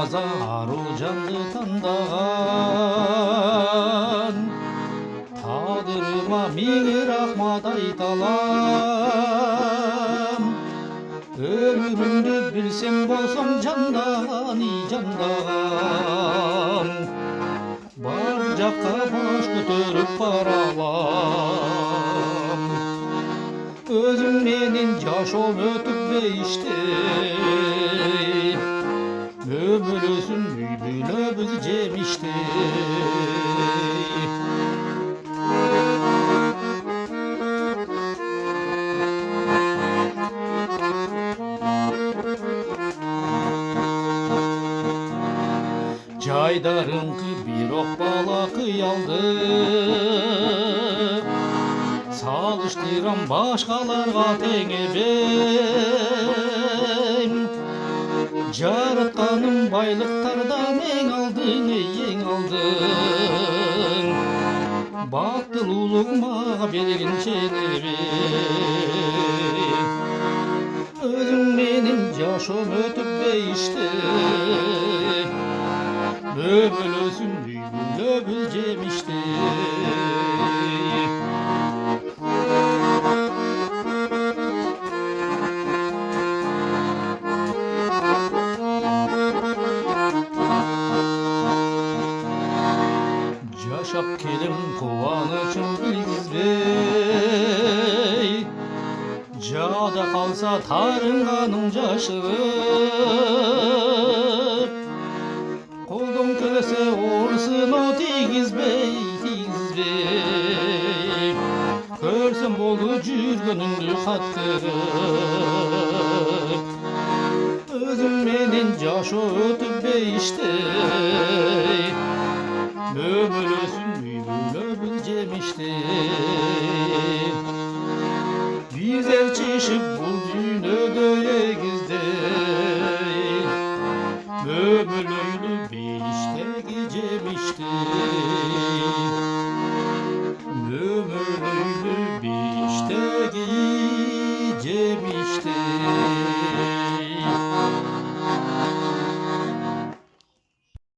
болмаса ару жанды таңдаған. Тағдырыма мың рахмат айта алам. Өмірімді білсем болсам жандаған, жандаған. Бар жаққа баш көтеріп бара алам. Өзің менен жашоом өтүп бейиштей, өмүрөсүн үй-бүлөбүз жемиштей. Жайдарыңкы бирок бала кыялды, салыштырам башкаларга тең эбем. Жаратканым байлыктардан эң алдың, эң алдың. Бактылуулук мага берген ченебем. Өзүң менен жашоом өтүп бейиштей, өмүрөсүн үй-бүлөбүз жемиштей. Жашап келем кубанычым билгизбей, жада калса тарынганым жашырып. Колдон келсе орсыно тийгизбей, тийгизбей. Көрсөм болду жүргөнүңдү каткырып. Өзүң менен жашоо өтүп бейиштей, өмүрөсүн үй-бүлөбүз жемиштей. Биз эл чишип